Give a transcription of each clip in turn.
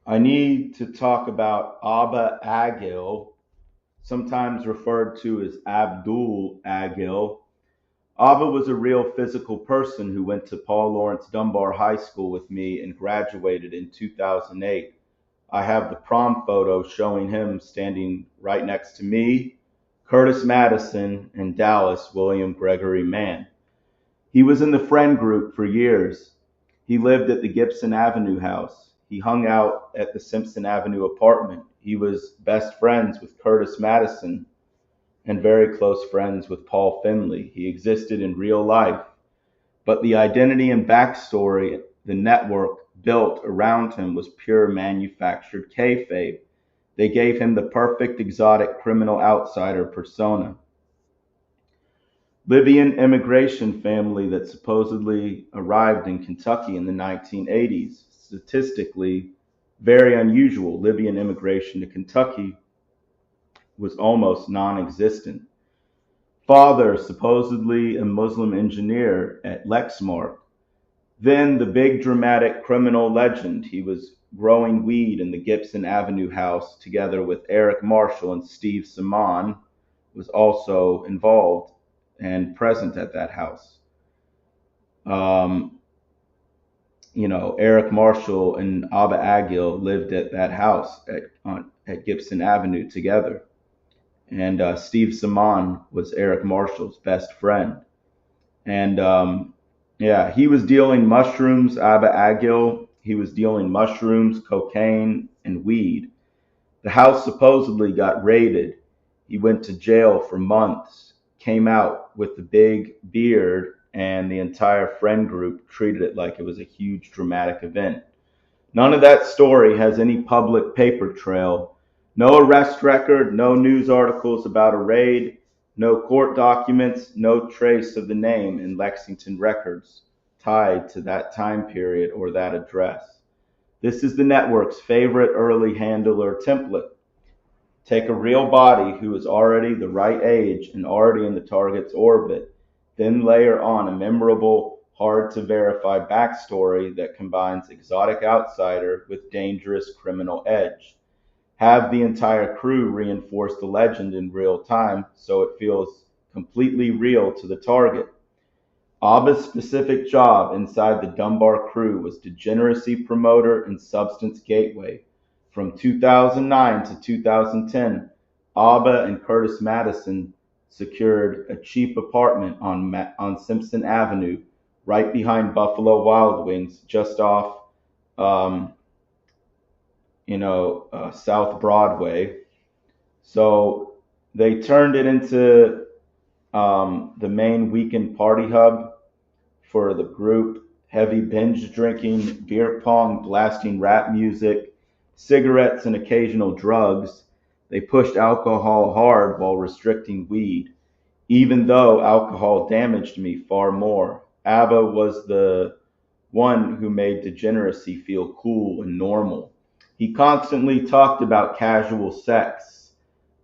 I need to talk about Abba Agil, sometimes referred to as Abdul Agil. Abba was a real physical person who went to Paul Lawrence Dunbar High School with me and graduated in 2008. I have the prom photo showing him standing right next to me, Curtis Madison, and Dallas William Gregory Mann. He was in the friend group for years. He lived at the Gibson Avenue house. He hung out at the Simpson Avenue apartment. He was best friends with Curtis Madison and very close friends with Paul Finley. He existed in real life, but the identity and backstory the network built around him was pure manufactured kayfabe. They gave him the perfect exotic criminal outsider persona. Libyan immigration family that supposedly arrived in Kentucky in the 1980s. Statistically, very unusual. Libyan immigration to Kentucky was almost non existent. Father, supposedly a Muslim engineer at Lexmark. Then the big dramatic criminal legend. He was growing weed in the Gibson Avenue house together with Eric Marshall, and Steve Simon was also involved and present at that house. Um, Eric Marshall and Abba Agil lived at that house at Gibson Avenue together. And Steve Simon was Eric Marshall's best friend. And yeah, he was dealing mushrooms, Abba Agil. He was dealing mushrooms, cocaine, and weed. The house supposedly got raided. He went to jail for months, came out with the big beard, and the entire friend group treated it like it was a huge dramatic event. None of that story has any public paper trail. No arrest record, no news articles about a raid, no court documents, no trace of the name in Lexington records tied to that time period or that address. This is the network's favorite early handler template. Take a real body who is already the right age and already in the target's orbit, then layer on a memorable, hard to verify backstory that combines exotic outsider with dangerous criminal edge. Have the entire crew reinforce the legend in real time so it feels completely real to the target. Abba's specific job inside the Dunbar crew was degeneracy promoter and substance gateway. From 2009 to 2010, Abba and Curtis Madison secured a cheap apartment on Simpson Avenue, right behind Buffalo Wild Wings, just off, um, South Broadway. So they turned it into the main weekend party hub for the group. Heavy binge drinking, beer pong, blasting rap music, cigarettes, and occasional drugs. They pushed alcohol hard while restricting weed, even though alcohol damaged me far more. ABBA was the one who made degeneracy feel cool and normal. He constantly talked about casual sex.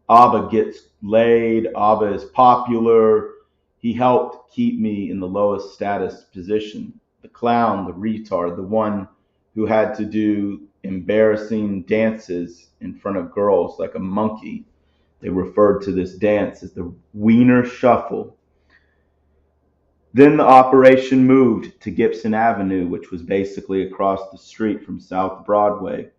ABBA gets laid, ABBA is popular. He helped keep me in the lowest status position. The clown, the retard, the one who had to do embarrassing dances in front of girls like a monkey. They referred to this dance as the Wiener Shuffle. Then the operation moved to Gibson Avenue, which was basically across the street from South Broadway,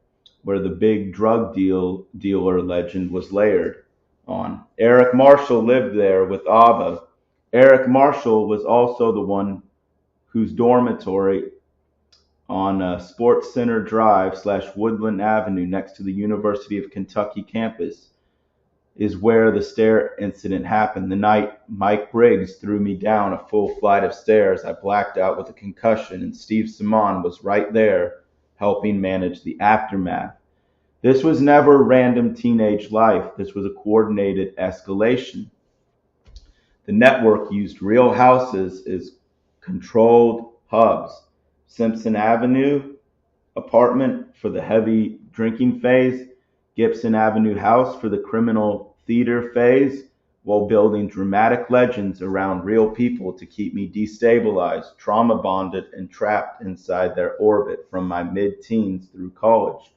where the big dealer legend was layered on. Eric Marshall lived there with ABBA. Eric Marshall was also the one whose dormitory on Sports Center Drive / Woodland Avenue next to the University of Kentucky campus is where the stair incident happened. The night Mike Briggs threw me down a full flight of stairs, I blacked out with a concussion, and Steve Simon was right there helping manage the aftermath. This was never random teenage life. This was a coordinated escalation. The network used real houses as controlled hubs. Simpson Avenue apartment for the heavy drinking phase, Gibson Avenue house for the criminal theater phase, while building dramatic legends around real people to keep me destabilized, trauma bonded, and trapped inside their orbit from my mid teens through college.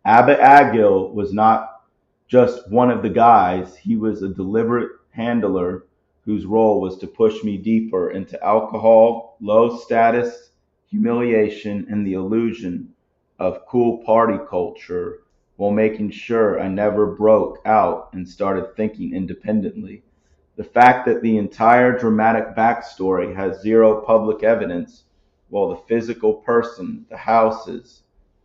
Abbot Agil was not just one of the guys, he was a deliberate handler whose role was to push me deeper into alcohol, low status, humiliation, and the illusion of cool party culture while making sure I never broke out and started thinking independently. The fact that the entire dramatic backstory has zero public evidence, while the physical person, the houses,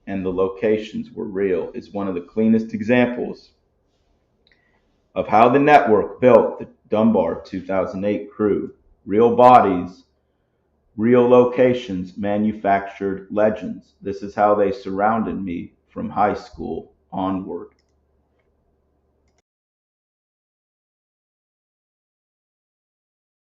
and the locations were real, is one of the cleanest examples of how the network built the Dunbar 2008 crew. Real bodies, real locations, manufactured legends. This is how they surrounded me from high school onward.